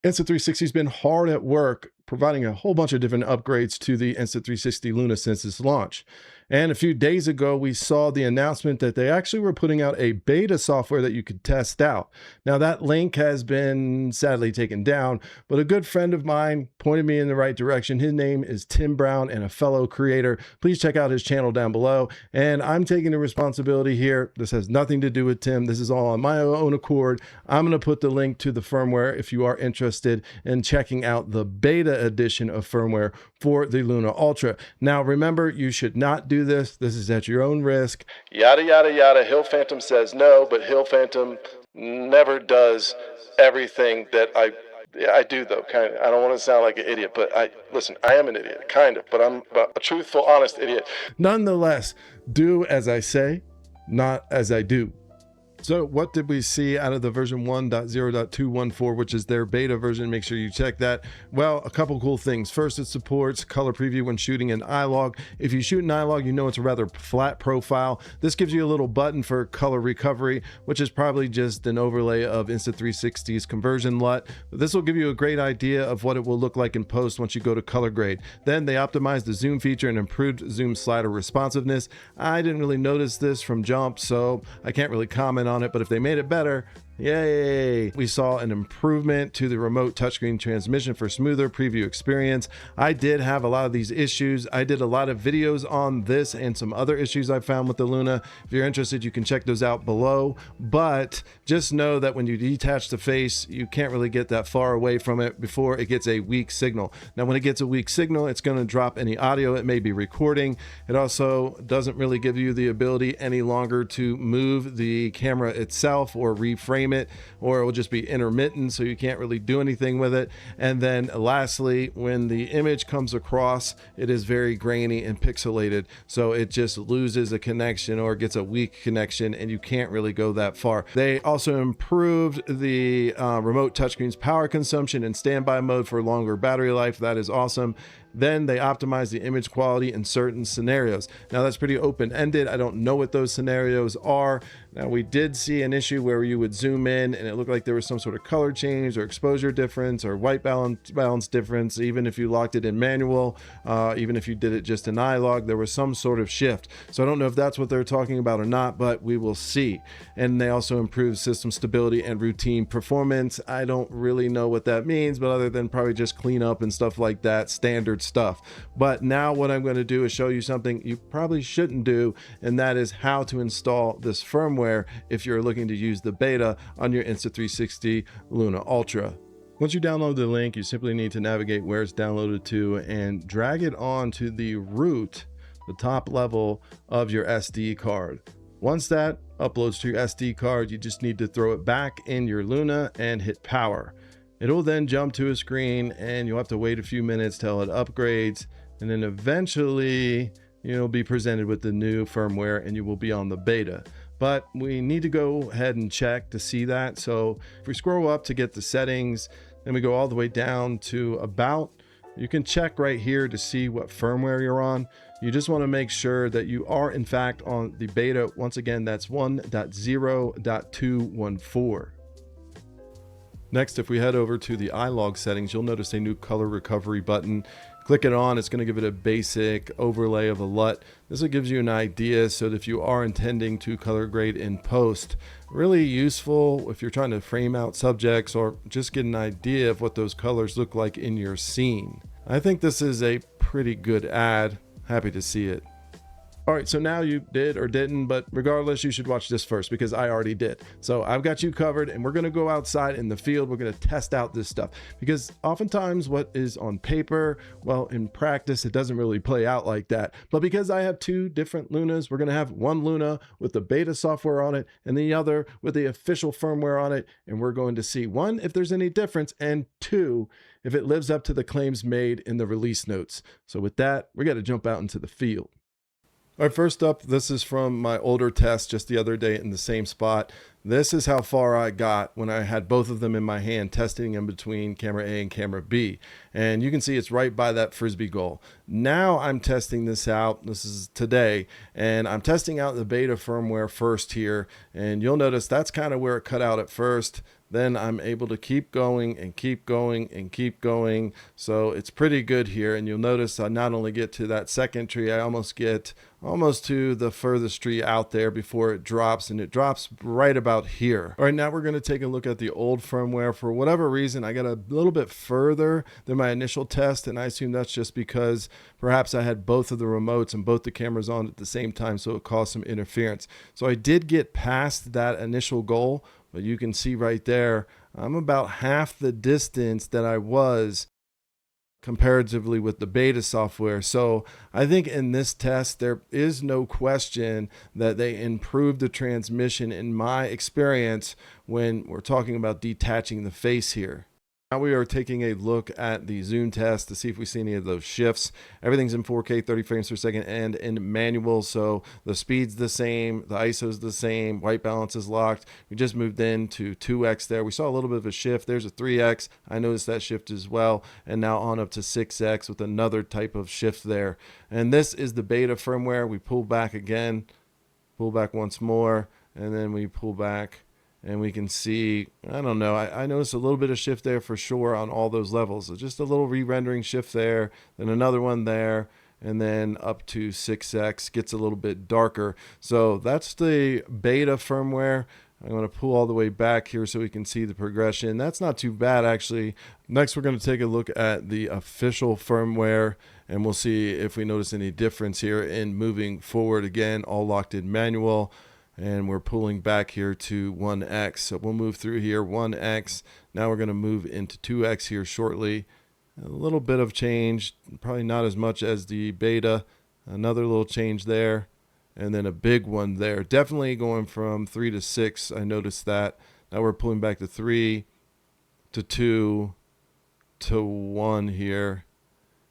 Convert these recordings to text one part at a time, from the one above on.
Insta360 has been hard at work providing a whole bunch of different upgrades to the Insta360 Luna since its launch. And a few days ago, we saw the announcement that they actually were putting out a beta software that you could test out. Now, that link has been sadly taken down, but a good friend of mine pointed me in the right direction. His name is Tim Brown and a fellow creator. Please check out his channel down below. And I'm taking the responsibility here. This has nothing to do with Tim. This is all on my own accord. I'm going to put the link to the firmware if you are interested in checking out the beta edition of firmware for the Luna Ultra. Now, remember, you should not do this. This is at your own risk. Yada, yada, yada. HillPhantom says no, but HillPhantom never does everything that I do, though, kind of. I don't want to sound like an idiot, but listen, I am an idiot, kind of, but I'm a truthful, honest idiot. Nonetheless, do as I say, not as I do. So what did we see out of the version 1.0.214, which is their beta version? Make sure you check that. Well, a couple cool things. First, it supports color preview when shooting in iLog. If you shoot in iLog, you know it's a rather flat profile. This gives you a little button for color recovery, which is probably just an overlay of Insta360's conversion LUT. This will give you a great idea of what it will look like in post once you go to color grade. Then they optimized the zoom feature and improved zoom slider responsiveness. I didn't really notice this from jump, so I can't really comment on it, but if they made it better, yay. We saw an improvement to the remote touchscreen transmission for smoother preview experience. I did have a lot of these issues. I did a lot of videos on this and some other issues I found with the Luna. If you're interested, you can check those out below, but just know that when you detach the face, you can't really get that far away from it before it gets a weak signal. Now, when it gets a weak signal, it's going to drop any audio it may be recording. It also doesn't really give you the ability any longer to move the camera itself or reframe it, or it will just be intermittent, so you can't really do anything with it. And then lastly, when the image comes across, it is very grainy and pixelated, so it just loses a connection or gets a weak connection, and you can't really go that far. They also improved the remote touchscreen's power consumption and standby mode for longer battery life. That is awesome. Then they optimize the image quality in certain scenarios. Now, that's pretty open-ended. I don't know what those scenarios are. Now, we did see an issue where you would zoom in and it looked like there was some sort of color change or exposure difference or white balance difference. Even if you locked it in manual, even if you did it just in iLog, there was some sort of shift. So I don't know if that's what they're talking about or not, but we will see. And they also improved system stability and routine performance. I don't really know what that means, but other than probably just clean up and stuff like that, standard stuff. But now what I'm going to do is show you something you probably shouldn't do, and that is how to install this firmware if you're looking to use the beta on your Insta360 Luna Ultra. Once you download the link, you simply need to navigate where it's downloaded to and drag it on to the root, the top level of your SD card. Once that uploads to your SD card, you just need to throw it back in your Luna and hit power. It'll then jump to a screen and you'll have to wait a few minutes till it upgrades, and then eventually you'll be presented with the new firmware and you will be on the beta. But we need to go ahead and check to see that. So if we scroll up to get the settings, then we go all the way down to about, you can check right here to see what firmware you're on. You just want to make sure that you are in fact on the beta. Once again, that's 1.0.214. Next, if we head over to the iLog settings, you'll notice a new color recovery button. Click it on, it's going to give it a basic overlay of a LUT. This will give you an idea so that if you are intending to color grade in post, really useful if you're trying to frame out subjects or just get an idea of what those colors look like in your scene. I think this is a pretty good ad. Happy to see it. All right, so now you did or didn't, but regardless, you should watch this first because I already did. So I've got you covered, and we're gonna go outside in the field. We're gonna test out this stuff because oftentimes what is on paper, well, in practice, it doesn't really play out like that. But because I have two different Lunas, we're gonna have one Luna with the beta software on it and the other with the official firmware on it. And we're going to see, one, if there's any difference, and two, if it lives up to the claims made in the release notes. So with that, we gotta jump out into the field. All right, first up, this is from my older test just the other day in the same spot. This is how far I got when I had both of them in my hand, testing them between camera A and camera B. And you can see it's right by that Frisbee goal. Now I'm testing this out. This is today, and I'm testing out the beta firmware first here. And you'll notice that's kind of where it cut out at first. then I'm able to keep going and keep going and keep going. So it's pretty good here. And you'll notice I not only get to that second tree, I almost get to the furthest tree out there before it drops, and it drops right about here. All right, now we're going to take a look at the old firmware. For whatever reason, I got a little bit further than my initial test, and I assume that's just because perhaps I had both of the remotes and both the cameras on at the same time, so it caused some interference. So I did get past that initial goal, but you can see right there, I'm about half the distance that I was comparatively with the beta software. So I think in this test, there is no question that they improved the transmission in my experience when we're talking about detaching the face here. Now we are taking a look at the zoom test to see if we see any of those shifts. Everything's in 4K 30 frames per second and in manual, so the speed's the same, the ISO's the same, white balance is locked. We just moved into 2x there. We saw a little bit of a shift. There's a 3x. I noticed that shift as well, and now on up to 6x with another type of shift there. And this is the beta firmware. We pull back again, pull back once more, and then we pull back. And we can see, I don't know, I noticed a little bit of shift there for sure on all those levels. So just a little re-rendering shift there, then another one there, and then up to 6x, gets a little bit darker. So that's the beta firmware. I'm going to pull all the way back here so we can see the progression. That's not too bad, actually. Next, we're going to take a look at the official firmware, and we'll see if we notice any difference here in moving forward. Again, all locked in manual. And we're pulling back here to 1x. So we'll move through here, 1x. Now we're going to move into 2x here shortly. A little bit of change, probably not as much as the beta. Another little change there, and then a big one there. Definitely going from 3 to 6, I noticed that. Now we're pulling back to 3, to 2, to 1 here.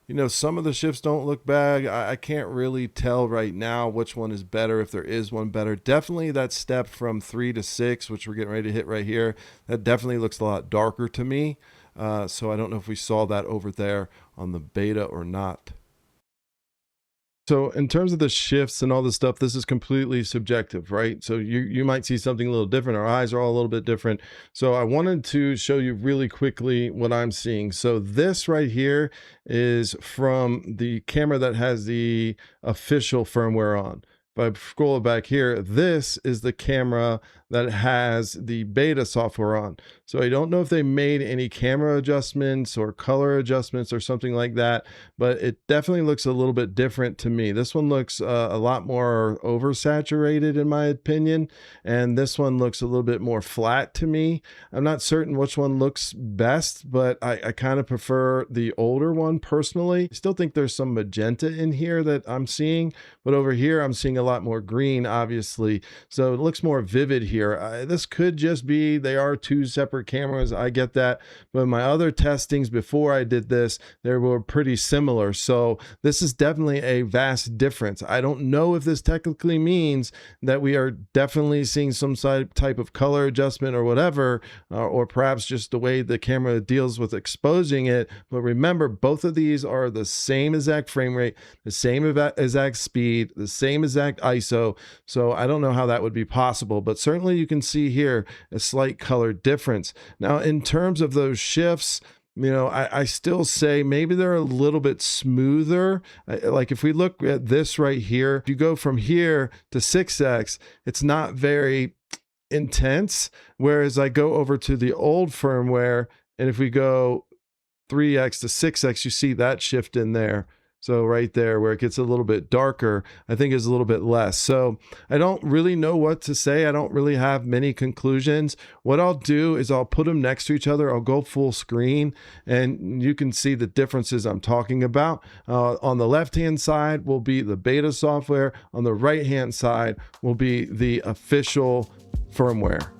You know, some of the shifts don't look bad. I can't really tell right now which one is better, if there is one better. Definitely that step from 3 to 6, which we're getting ready to hit right here, that definitely looks a lot darker to me. So I don't know if we saw that over there on the beta or not. So in terms of the shifts and all this stuff, this is completely subjective, right? So you might see something a little different. Our eyes are all a little bit different. So I wanted to show you really quickly what I'm seeing. So this right here is from the camera that has the official firmware on. If I scroll back here, this is the camera that has the beta software on. So I don't know if they made any camera adjustments or color adjustments or something like that, but it definitely looks a little bit different to me. This one looks a lot more oversaturated in my opinion, and this one looks a little bit more flat to me. I'm not certain which one looks best, but I kind of prefer the older one personally. I still think there's some magenta in here that I'm seeing, but over here I'm seeing a lot more green, obviously. So it looks more vivid here. This could just be they are two separate cameras. I get that. But my other testings before I did this, they were pretty similar. So this is definitely a vast difference. I don't know if this technically means that we are definitely seeing some type of color adjustment or whatever, or perhaps just the way the camera deals with exposing it. But remember, both of these are the same exact frame rate, the same exact speed, the same exact ISO. So I don't know how that would be possible, but certainly you can see here a slight color difference. Now, in terms of those shifts, you know, I still say maybe they're a little bit smoother. Like if we look at this right here, if you go from here to 6x, it's not very intense. Whereas I go over to the old firmware, and if we go 3x to 6x, you see that shift in there. So right there where it gets a little bit darker, I think is a little bit less. So I don't really know what to say. I don't really have many conclusions. What I'll do is I'll put them next to each other. I'll go full screen and you can see the differences I'm talking about. On the left-hand side will be the beta software. On the right-hand side will be the official firmware.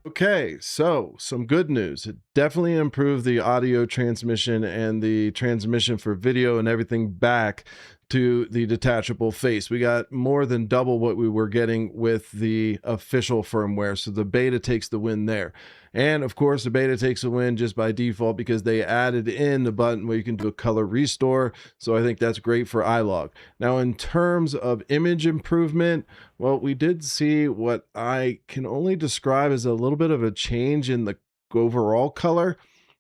Okay, so some good news. It definitely improved the audio transmission and the transmission for video and everything back to the detachable face. We got more than double what we were getting with the official firmware. So the beta takes the win there. And of course, the beta takes a win just by default because they added in the button where you can do a color restore. So I think that's great for iLog. Now, in terms of image improvement, well, we did see what I can only describe as a little bit of a change in the overall color.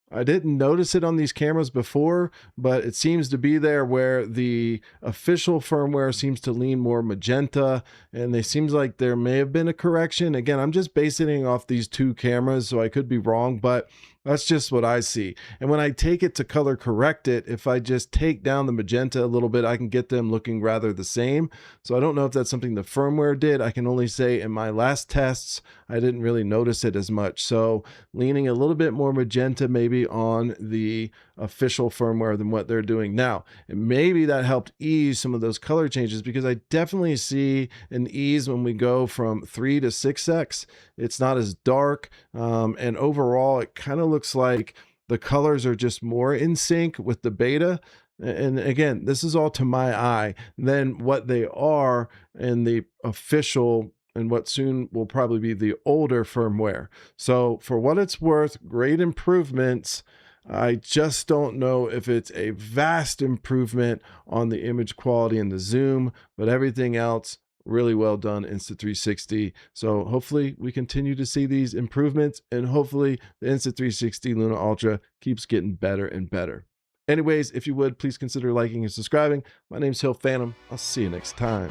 I didn't notice it on these cameras before, but it seems to be there where the official firmware seems to lean more magenta, and it seems like there may have been a correction. Again, I'm just basing it off these two cameras, so I could be wrong, but that's just what I see. And when I take it to color correct it, if I just take down the magenta a little bit, I can get them looking rather the same. So I don't know if that's something the firmware did. I can only say in my last tests, I didn't really notice it as much. So leaning a little bit more magenta maybe on the official firmware than what they're doing now. And maybe that helped ease some of those color changes, because I definitely see an ease when we go from 3 to 6x. It's not as dark, and overall it kind of looks like the colors are just more in sync with the beta. And again, this is all to my eye than what they are in the official and what soon will probably be the older firmware. So for what it's worth, great improvements. I just don't know if it's a vast improvement on the image quality and the zoom, but everything else, really well done, Insta360. So hopefully we continue to see these improvements, and hopefully the Insta360 Luna Ultra keeps getting better and better. Anyways, if you would, please consider liking and subscribing. My name's HillPhantom. I'll see you next time.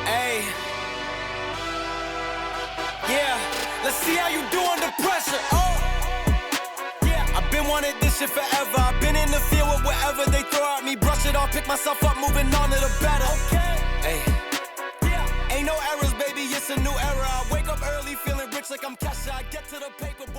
Hey, yeah, let's see how you do under pressure. Oh, yeah, I've been wanting this shit forever. I've been in the field with whatever they throw at me. Brush it off, pick myself up, moving on to the better. Okay, hey, yeah, ain't no errors, baby, it's a new era. I wake up early, feeling rich like I'm Kesha. I get to the paper.